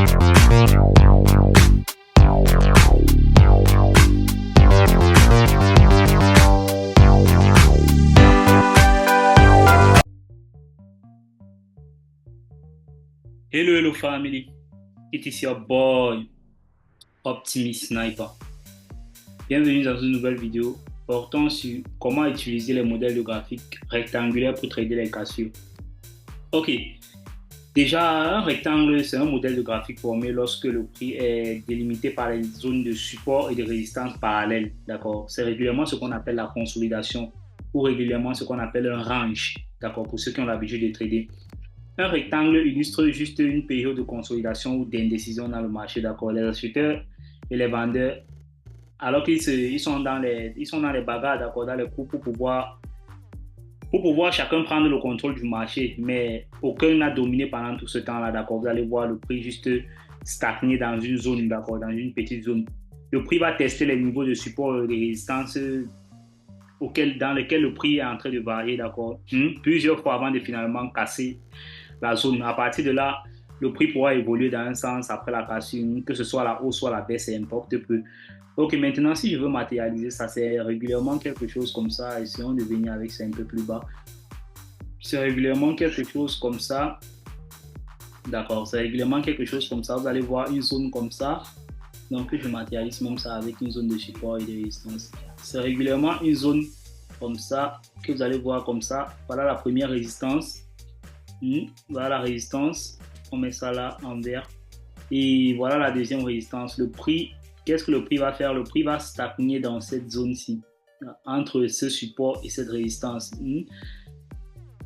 Hello family, it is your boy Optimus Sniper. Bienvenue dans une nouvelle vidéo portant sur comment utiliser les modèles de graphiques rectangulaires pour trader les cassures. Ok, déjà un rectangle c'est un modèle de graphique formé lorsque le prix est délimité par les zones de support et de résistance parallèles. D'accord, c'est régulièrement ce qu'on appelle la consolidation ou régulièrement ce qu'on appelle un range. D'accord, pour ceux qui ont l'habitude de trader. Un rectangle illustre juste une période de consolidation ou d'indécision dans le marché, d'accord. Les acheteurs et les vendeurs, alors qu'ils sont dans les bagarres, d'accord, dans les coups pour pouvoir chacun prendre le contrôle du marché, mais aucun n'a dominé pendant tout ce temps-là, d'accord. Vous allez voir le prix juste stagner dans une zone, d'accord, dans une petite zone. Le prix va tester les niveaux de support et de résistance dans lesquels le prix est en train de varier, d'accord, plusieurs fois avant de finalement casser la zone. À partir de là, le prix pourra évoluer dans un sens après la cassure, que ce soit la hausse ou la baisse, ça importe peu. Ok, maintenant, si je veux matérialiser ça, c'est régulièrement quelque chose comme ça. Essayons de venir avec ça un peu plus bas. C'est régulièrement quelque chose comme ça. D'accord, c'est régulièrement quelque chose comme ça. Vous allez voir une zone comme ça. Donc, je matérialise même ça avec une zone de support et de résistance. C'est régulièrement une zone comme ça que vous allez voir comme ça. Voilà la première résistance. Voilà la résistance, on met ça là en vert. Et voilà la deuxième résistance. Le prix, qu'est-ce que le prix va faire? Le prix va stagner dans cette zone-ci, entre ce support et cette résistance.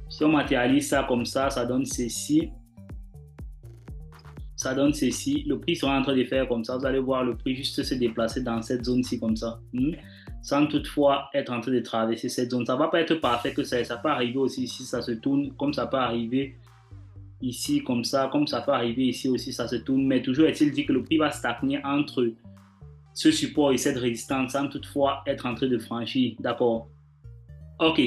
Si on matérialise ça comme ça donne ceci. Ça donne ceci. Le prix sera en train de faire comme ça. Vous allez voir le prix juste se déplacer dans cette zone-ci comme ça. Sans toutefois être en train de traverser cette zone. Ça ne va pas être parfait que ça peut arriver aussi ici, ça se tourne, comme ça peut arriver ici, comme ça peut arriver ici aussi, ça se tourne. Mais toujours est-il dit que le prix va stagner entre ce support et cette résistance sans toutefois être en train de franchir. D'accord. Ok.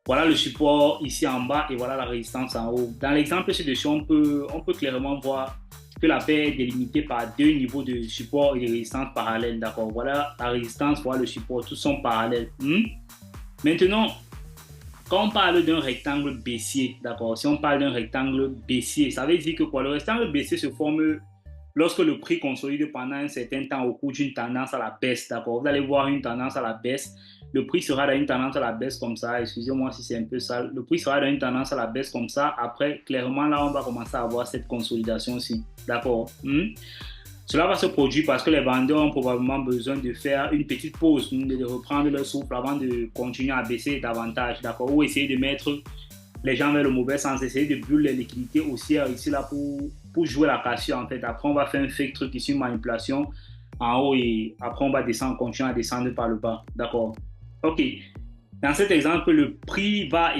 Voilà le support ici en bas et voilà la résistance en haut. Dans l'exemple ci-dessus, on peut clairement voir que la paire est délimitée par deux niveaux de support et de résistance parallèles. D'accord, voilà la résistance, voilà le support, tous sont parallèles. Maintenant, quand on parle d'un rectangle baissier, d'accord, si on parle d'un rectangle baissier, ça veut dire que quoi? Le rectangle baissier se forme lorsque le prix consolide pendant un certain temps au cours d'une tendance à la baisse. D'accord, vous allez voir une tendance à la baisse. Le prix sera dans une tendance à la baisse comme ça. Excusez-moi si c'est un peu sale. Le prix sera dans une tendance à la baisse comme ça. Après, clairement, là, on va commencer à avoir cette consolidation-ci. D'accord. Cela va se produire parce que les vendeurs ont probablement besoin de faire une petite pause, de reprendre leur souffle avant de continuer à baisser davantage. D'accord. Ou essayer de mettre les gens vers le mauvais sens. Essayer de buller les liquidités haussières ici, là, pour jouer la cassure, en fait. Après, on va faire un fake truc ici, une manipulation en haut et après, on va descendre, continuer à descendre par le bas. D'accord. Ok, dans cet exemple, le prix va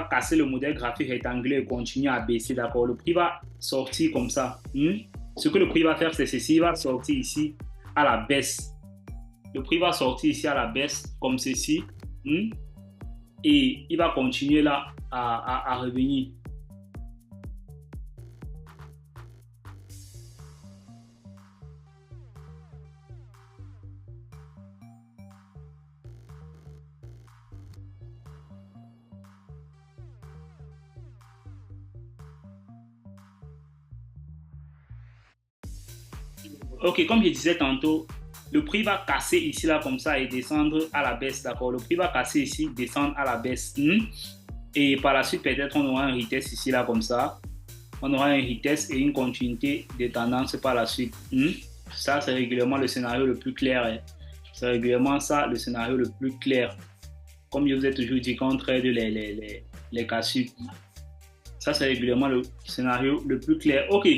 casser le modèle graphique rectangulaire et continuer à baisser, d'accord? Le prix va sortir comme ça. Ce que le prix va faire, c'est ceci, il va sortir ici à la baisse. Le prix va sortir ici à la baisse, comme ceci, et il va continuer là à revenir. Ok, comme je disais tantôt, le prix va casser ici, là, comme ça, et descendre à la baisse, d'accord? Le prix va casser ici, descendre à la baisse. Et par la suite, peut-être, on aura un retest ici, là, comme ça. On aura un retest et une continuité de tendance par la suite. Ça, c'est régulièrement le scénario le plus clair. C'est régulièrement ça, le scénario le plus clair. Comme je vous ai toujours dit, quand on trade les cassures. Ça, c'est régulièrement le scénario le plus clair. Ok.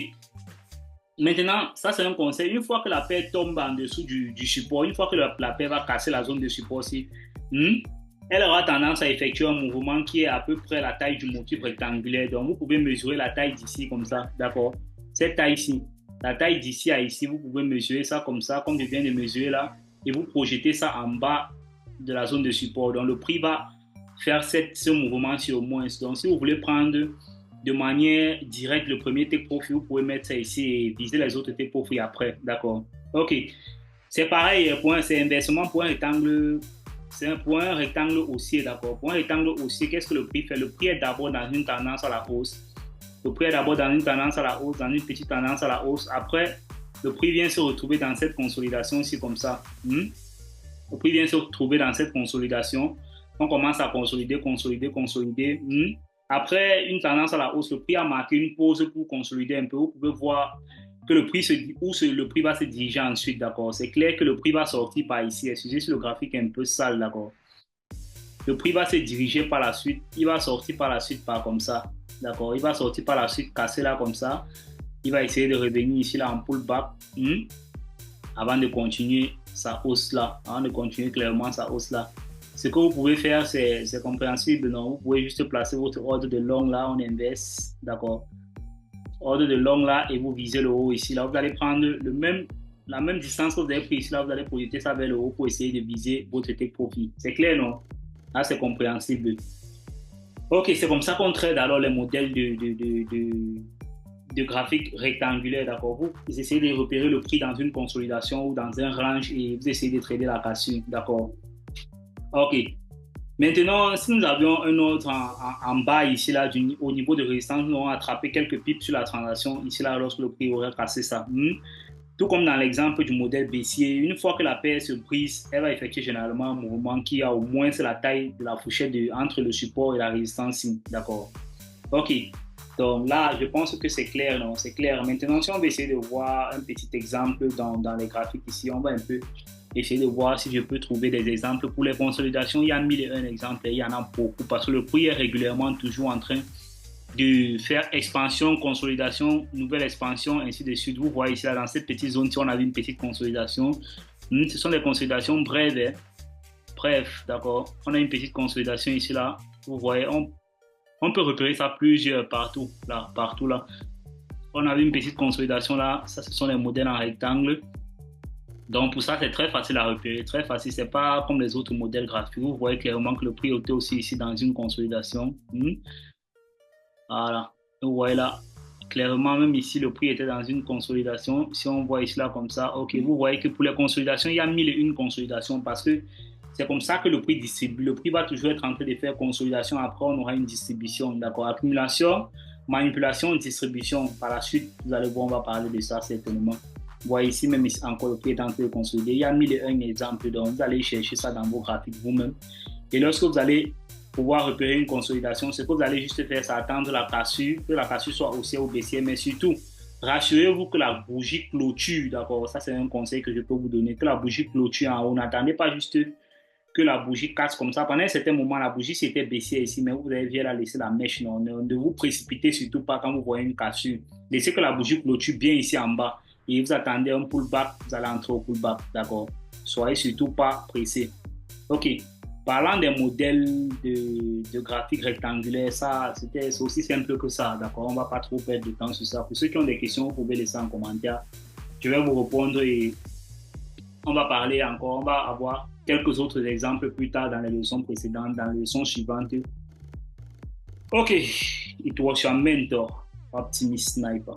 Maintenant, ça c'est un conseil. Une fois que la paire tombe en dessous du support, une fois que la paire va casser la zone de support aussi, elle aura tendance à effectuer un mouvement qui est à peu près la taille du motif rectangulaire. Donc, vous pouvez mesurer la taille d'ici comme ça, d'accord? Cette taille-ci, la taille d'ici à ici, vous pouvez mesurer ça, comme je viens de mesurer là, et vous projetez ça en bas de la zone de support. Donc, le prix va faire ce mouvement-ci au moins. Donc, si vous voulez prendre de manière directe le premier take profit, vous pouvez mettre ça ici et viser les autres take profit après. D'accord. OK. C'est pareil, c'est inversement pour un rectangle. C'est pour un rectangle haussier, d'accord. Pour un rectangle haussier, qu'est-ce que le prix fait? Le prix est d'abord dans une tendance à la hausse. Le prix est d'abord dans une tendance à la hausse, dans une petite tendance à la hausse. Après, le prix vient se retrouver dans cette consolidation ici comme ça. Le prix vient se retrouver dans cette consolidation. On commence à consolider, consolider, consolider. Après une tendance à la hausse, le prix a marqué une pause pour consolider un peu. Vous pouvez voir que le prix le prix va se diriger ensuite, d'accord. C'est clair que le prix va sortir par ici. Excusez si le graphique est un peu sale, d'accord. Le prix va se diriger par la suite. Il va sortir par la suite par comme ça, d'accord. Il va sortir par la suite, casser là comme ça. Il va essayer de revenir ici là en pullback avant de continuer sa hausse là, avant de continuer clairement sa hausse là. Ce que vous pouvez faire, c'est compréhensible, non? Vous pouvez juste placer votre ordre de long là, on inverse, d'accord? Ordre de long là et vous visez le haut ici. Là, vous allez prendre la même distance que vous avez pris ici. Là, vous allez projeter ça vers le haut pour essayer de viser votre take profit. C'est clair, non? Là, c'est compréhensible. Ok, c'est comme ça qu'on traite alors les modèles de graphique rectangulaire, d'accord? Vous essayez de repérer le prix dans une consolidation ou dans un range et vous essayez de trader la cassure, d'accord? Ok. Maintenant, si nous avions un autre en bas ici, là, au niveau de résistance, nous allons attraper quelques pips sur la transaction ici, là, lorsque le prix aurait cassé ça. Tout comme dans l'exemple du modèle baissier, une fois que la paire se brise, elle va effectuer généralement un mouvement qui a au moins la taille de la fourchette entre le support et la résistance. D'accord. Ok. Donc là, je pense que c'est clair, non? C'est clair. Maintenant, si on va essayer de voir un petit exemple dans les graphiques ici, on va un peu essayer de voir si je peux trouver des exemples. Pour les consolidations, il y a 1001 exemples, il y en a beaucoup parce que le prix est régulièrement toujours en train de faire expansion, consolidation, nouvelle expansion, ainsi de suite. Vous voyez ici, là, dans cette petite zone, si on a vu une petite consolidation, ce sont des consolidations brèves. Hein. Bref, d'accord. On a une petite consolidation ici, là. Vous voyez, on peut repérer ça plusieurs partout, là, partout, là. On a vu une petite consolidation, là. Ça, ce sont les modèles en rectangle. Donc, pour ça, c'est très facile à repérer. Très facile. C'est pas comme les autres modèles graphiques. Vous voyez clairement que le prix était aussi ici dans une consolidation. Voilà. Vous voyez là, clairement, même ici, le prix était dans une consolidation. Si on voit ici, là, comme ça, ok, vous voyez que pour les consolidations, il y a 1001 consolidations parce que c'est comme ça que le prix distribue. Le prix va toujours être en train de faire consolidation. Après, on aura une distribution. D'accord. Accumulation, manipulation, distribution. Par la suite, vous allez voir, on va parler de ça certainement. Vous voyez ici, même ici, encore le prix est en train de consolider. Il y a 1001 exemples. Donc, vous allez chercher ça dans vos graphiques vous-même. Et lorsque vous allez pouvoir repérer une consolidation, ce que vous allez juste faire, c'est attendre la cassure, que la cassure soit haussière ou baissière, mais surtout, rassurez-vous que la bougie clôture, d'accord, ça c'est un conseil que je peux vous donner, que la bougie clôture en haut, n'attendez pas juste que la bougie casse comme ça. Pendant un certain moment, la bougie s'était baissière ici, mais vous avez bien la laisser la mèche, non, ne vous précipitez surtout pas quand vous voyez une cassure. Laissez que la bougie clôture bien ici en bas et vous attendez un pullback, vous allez entrer au pullback, d'accord. Soyez surtout pas pressé. Ok. Parlant des modèles de graphiques rectangulaires, c'est aussi simple que ça, d'accord? On ne va pas trop perdre de temps sur ça. Pour ceux qui ont des questions, vous pouvez laisser en commentaire. Je vais vous répondre et on va parler encore. On va avoir quelques autres exemples plus tard dans les leçons précédentes, dans les leçons suivantes. Ok, it was your mentor, Optimist Sniper.